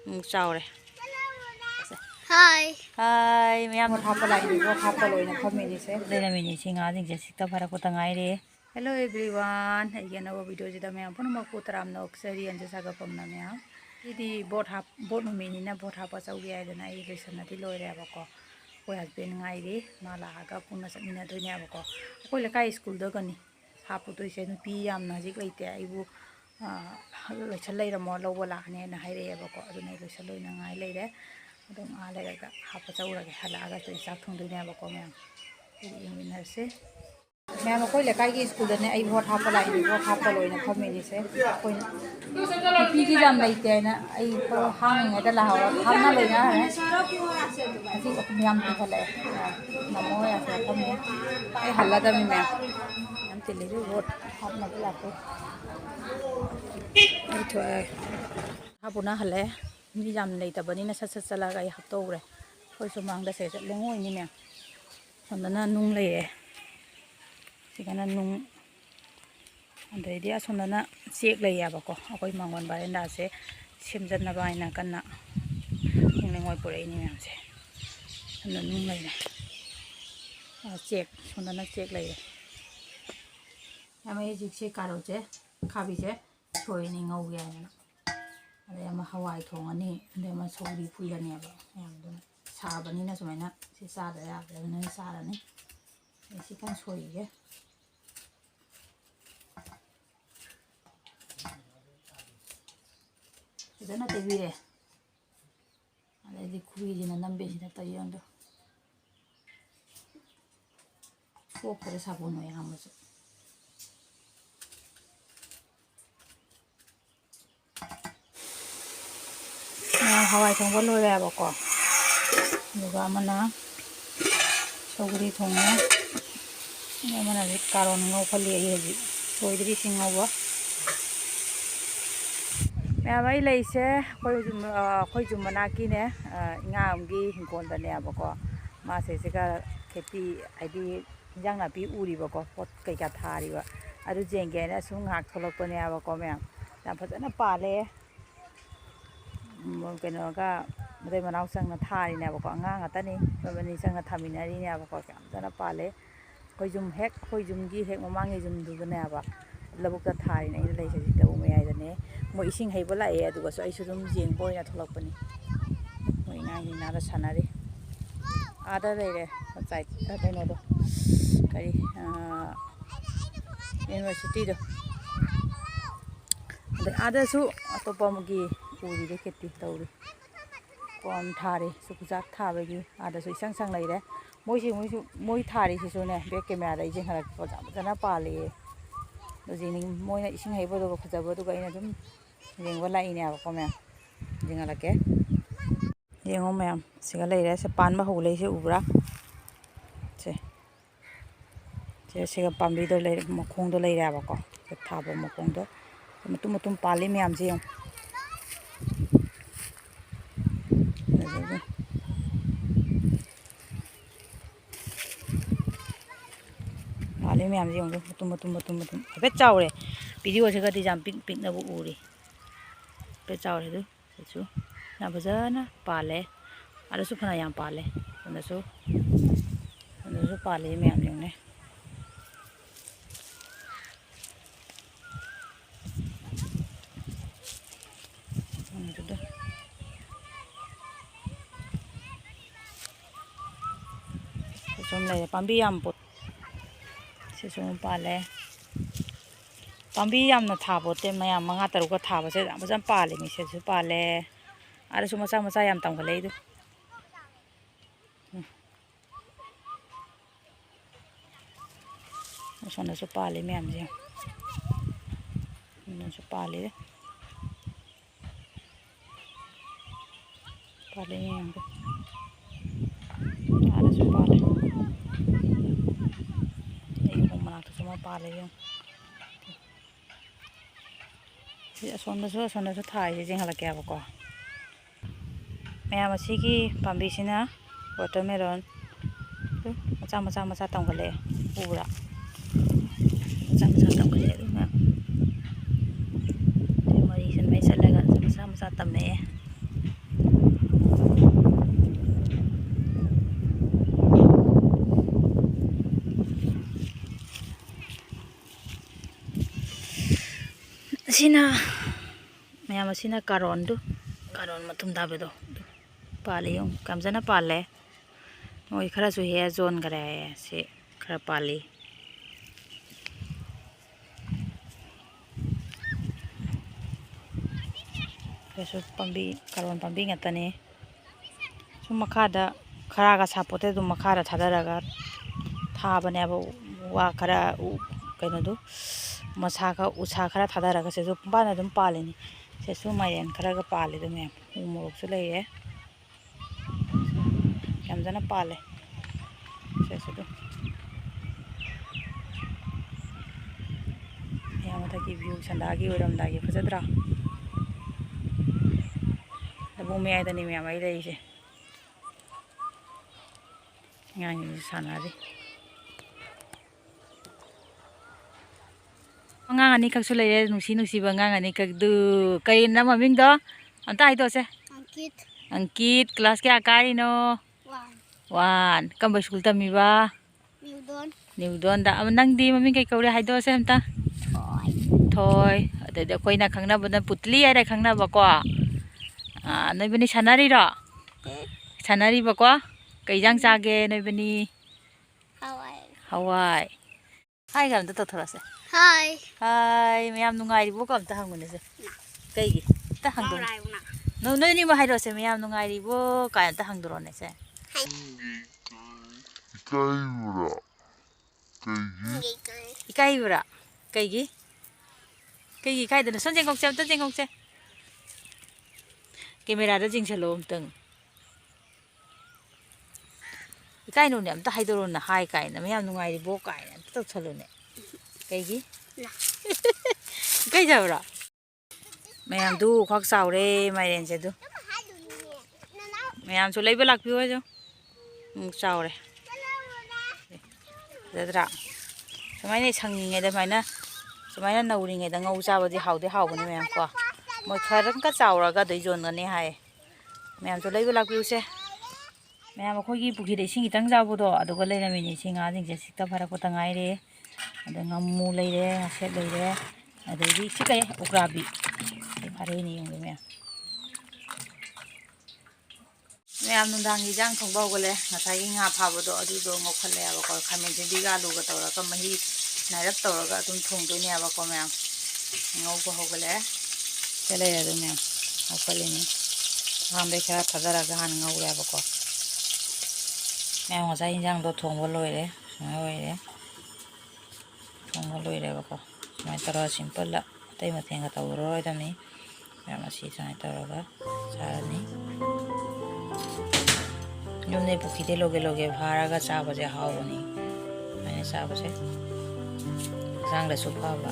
Nungcre. Hi. Hi, Mayam. What happened? What happened? What happened? Then I sing adding Jessica Parakotangai. Hello everyone. Again, our video is the Mayam Taramna, Okchari, and Jessaga from Namia. The boat minina, boat hapas away, and I listen at the lawyer Abako, who has been Ivy, Malaga, Punas and Nina Dunyaco. Olakai school dogani. Hapu to send Piam Nazik later. I will. Later more low lacking and high evaco, the neighbor saloon and I later. I don't like half a hour halaga to Saturn to never come in her say. Ma'am, like I school and I what happened like what happened in a community say. Piggy jam like then I hanging at the Lahore, Hana, I think of Yam to Hale. No more as I come here. I had them, ma'am. Until little what happened like Hapuna Hale, Mijam later, but in a Sasala I have told her. For some long the says, Lengo in him. On the Nung lay. She can Nung. And the idea on the Sick lay Abaco, a mangon by and I say, Sims and Navina cannot. Only one for any man say. And the Nung lay. Check on the next check lay. I may say Carote, Cabbage, joining over. I am a Hawaii Tongani, and they must hold the Puyaneva. I am the Sabanina, so not. She saw the afternoon and Sarani. She can show you. It's not a video. I let the queen in a number that I yonder. Four for the Sabono Yamaz. How I can follow Abaco. Yugamana, Sogri Tonga, Yamana Caron, no Pali, so it is over. May lay say, Kojumanaki, Namgi, Gondane Abaco, Massacre, Keti, I did Yanapi Uribaco, what Kakatariva. I do Jenga, as soon as Tolopone Abaco, Napatana Pale. Kenoga, they were now sang a tie in Abacanga, Tani, when he sang a taminari in Abaco, Dana Pale, Hojum Heck, Hojum G, Heck, Mamangizum do the Nava, Labuka tie in any later, the Umayane, Moishing Habola air, was I should Jing boy at Lopani. When I'm in another sanary. Other later, outside, I don't know. University. The others who are Topomugi. Uri the kitty told Pom Tari, Sukuzak Tavagi, others with Sang later. Moi Tari is on a Bekema, aging her for Zanapali. Losing more ising able to the Vodu in a room. Ringola in our comment. Jingalake. Young ma'am, sing a lady as a panma who lays Ubra. Just a pambido lady Mokondo lady Abaco, the Tabo Mokondo, the Matumatum Pali Miamzium. I am young to a bit sour. Video was a good jumping pink of Uri. Bit sour, it's true. Nabazana, Pale, other Supanayam Pale, and the so and the Pale, me am young. Some like Pambiam put. Sisum Pale. Pambi am not tabote, my amata got tabas, I was a pale, Mrs. Pale. I was almost I am tangled. Sono su pale, ma'am. Non su pale. Pale, ma'am. Ada su pale. Ini mau mana tu semua pale yang. Sono su thai, jadi jangan lagi apa kau. Ma'am masih ki pambisina watermelon. Tu macam tanggulnya, pura. Macam tanggulnya tu, ma'am. Mari sen mai sen lagi, macam tamne. mayam karon tu karon matum dabe do pali yung kamjana pale moi khara su he zone gare se khara pali kesu pambi karon pambi ngatane su makhada khara ga sapote du makhara thadaraga thabane aba wa khara kaino du masa ka usa khara thadaraga se su bana dum palini se su Mairen khara ga pali du me umurok su leye kamjana pale se su du ya mata ki view sandagi oram dagi fajadra bu me ai dani me mai dei se ngang sanari ngang ani kak su leye nungsi ngang ani kak du kai na maming do anta ai do se angkit kelas kya kari no 1 kam ba school tami ba new don da nang di maming kai kaure hai do se amta thoi ade koi na khangna bana putli ai ra khangna ba ko noi bani sanari ro sanari ba ko kai jang cha ge noi bani hawai hai gam da to thora se hai mayam nungai bo kam ta hangune se kai gi ta hang do no noi ni ma hai ro se mayam nungai bo ka ta hang do ne se Ekaijei kai kai da son jeng kok sem ta jeng kok se camera da jing shalom tang kai no ne am ta hai do na hai kai na mayam nungai bo kai na ta chalo ne kai gi kai jawra mayam du khak saure Mairen se du mayam su leiba lak pi ho jo saure dadra samai ne sang nge da mai na samai na nauri nge da ngau cha ba di haude haubani mayam ko moi kharan ka chaura ga dei jon ga ne hai mayam su leiba lak pi se mayam ko gi Pukhi de sing itang jabu do adu ga leina mi ni singa jing je sikta phara ko tangai re adu ngamu leire set leire adu gi sikai ukrabi phare ni yung me mayam nundang gi jang thong bau ga le ngasai nga phabo do adu do ngok khale aba ko khamen je diga lu ga tawra ka mahi nairap tawra ga tum thong do ne aba ko mayam ngau ko ho ga le chele adu me ngok khale ni hambe kha thadara ga han ngau re aba ko mayam ngasai jang do thong bo loi re ngoi re thong bo loi re aba ko mai tara simple la tai ma thenga tawro ro dam ni mayam asi sai tawra ga sarani Yumne Pukhi de loge bhara ga cha ba je haw ni mai cha ba se sang da su pha ba